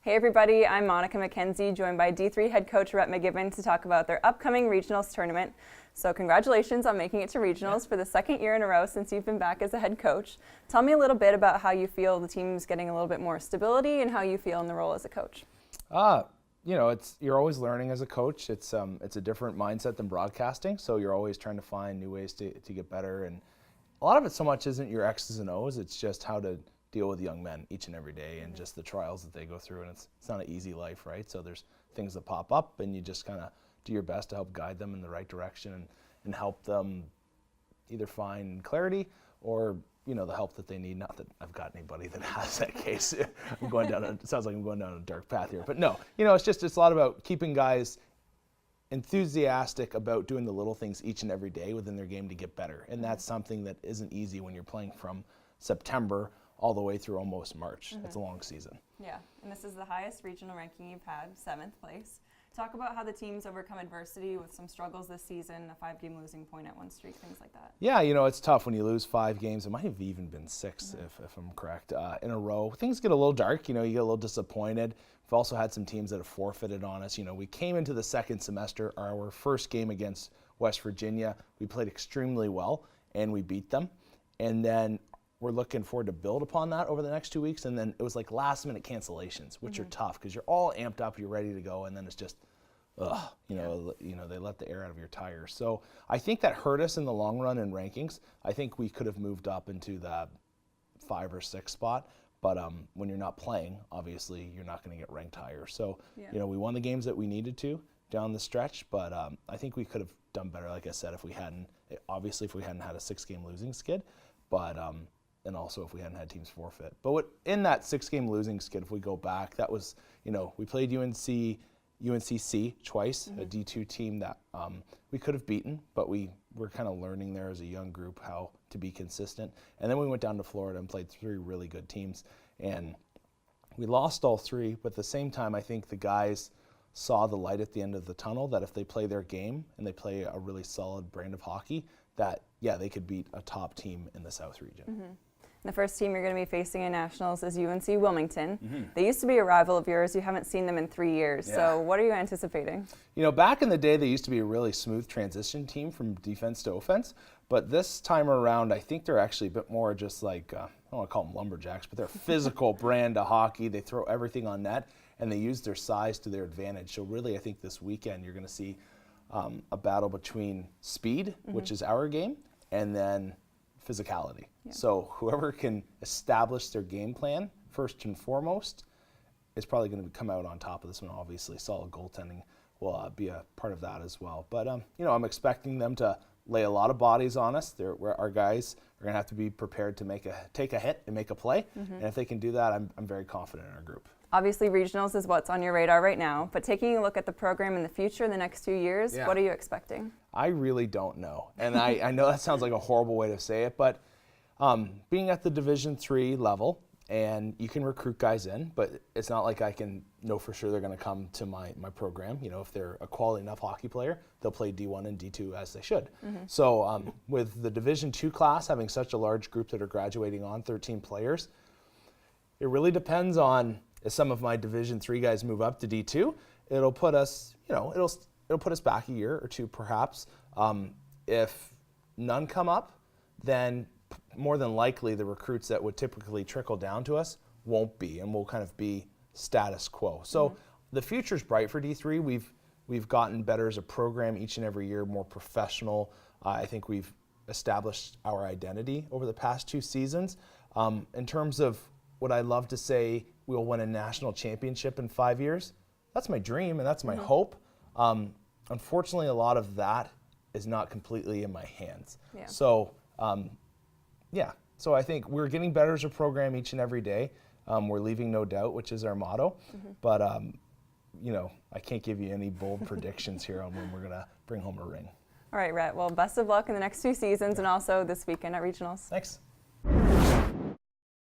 Hey everybody, I'm Monica McKenzie, joined by D3 head coach Rhett McGibbon to talk about their upcoming regionals tournament. So congratulations on making it to regionals for the second year in a row since you've been back as a head coach. Tell me a little bit about how you feel the team's getting a little bit more stability and how you feel in the role as a coach. You're always learning as a coach. It's a different mindset than broadcasting, so you're always trying to find new ways to get better. And a lot of it so much isn't your X's and O's, it's just how to deal with young men each and every day and just the trials that they go through. And it's not an easy life, right? So there's things that pop up and you just kind of do your best to help guide them in the right direction and help them either find clarity or the help that they need. Not that I've got anybody that has that case. It sounds like I'm going down a dark path here, but no, it's a lot about keeping guys enthusiastic about doing the little things each and every day within their game to get better. And that's something that isn't easy when you're playing from September all the way through almost March. It's a long season. Yeah, and this is the highest regional ranking you've had, 7th place. Talk about how the team's overcome adversity with some struggles this season, a 5-game losing point at one streak, things like that. Yeah, it's tough when you lose 5 games. It might have even been 6 if I'm correct, in a row. Things get a little dark, you get a little disappointed. We've also had some teams that have forfeited on us. We came into the second semester, our first game against West Virginia, we played extremely well and we beat them. And then we're looking forward to build upon that over the next 2 weeks. And then it was like last minute cancellations, which are tough because you're all amped up, you're ready to go. And then it's just, they let the air out of your tires. So I think that hurt us in the long run in rankings. I think we could have moved up into the 5 or 6 spot. But when you're not playing, obviously you're not going to get ranked higher. So, we won the games that we needed to down the stretch. But I think we could have done better, like I said, if we hadn't had a 6-game losing skid. But and also if we hadn't had teams forfeit. But in that 6-game losing skid, if we go back, that was, we played UNCC twice, a D2 team that we could have beaten, but we were kind of learning there as a young group how to be consistent. And then we went down to Florida and played 3 really good teams. And we lost all 3, but at the same time, I think the guys saw the light at the end of the tunnel, that if they play their game and they play a really solid brand of hockey, that, they could beat a top team in the South region. The first team you're going to be facing in nationals is UNC Wilmington. They used to be a rival of yours. You haven't seen them in 3 years. So what are you anticipating? Back in the day, they used to be a really smooth transition team from defense to offense. But this time around, I think they're actually a bit more just like, I don't want to call them lumberjacks, but they're a physical brand of hockey. They throw everything on net, and they use their size to their advantage. So really, I think this weekend you're going to see a battle between speed, which is our game, and then physicality. So whoever can establish their game plan first and foremost is probably going to come out on top of this one. Obviously, solid goaltending will be a part of that as well. But I'm expecting them to lay a lot of bodies on us. Our guys are going to have to be prepared to take a hit and make a play. And if they can do that, I'm very confident in our group. Obviously, regionals is what's on your radar right now, but taking a look at the program in the future, in the next 2 years, what are you expecting? I really don't know. And I know that sounds like a horrible way to say it, but being at the Division III level, and you can recruit guys in, but it's not like I can know for sure they're going to come to my program. If they're a quality enough hockey player, they'll play D1 and D2 as they should. So with the Division II class having such a large group that are graduating on, 13 players, it really depends on if some of my Division III guys move up to D2, it'll put us, it'll put us back a year or 2 perhaps. If none come up, then more than likely the recruits that would typically trickle down to us won't be, and we'll kind of be status quo. So the future's bright for D3. We've gotten better as a program each and every year, more professional. I think we've established our identity over the past 2 seasons. In terms of what I love to say, we'll win a national championship in 5 years. That's my dream and that's my hope. Unfortunately, a lot of that is not completely in my hands. So, so I think we're getting better as a program each and every day. We're leaving no doubt, which is our motto. But, I can't give you any bold predictions here on when we're going to bring home a ring. All right, Rhett. Well, best of luck in the next 2 seasons and also this weekend at regionals. Thanks.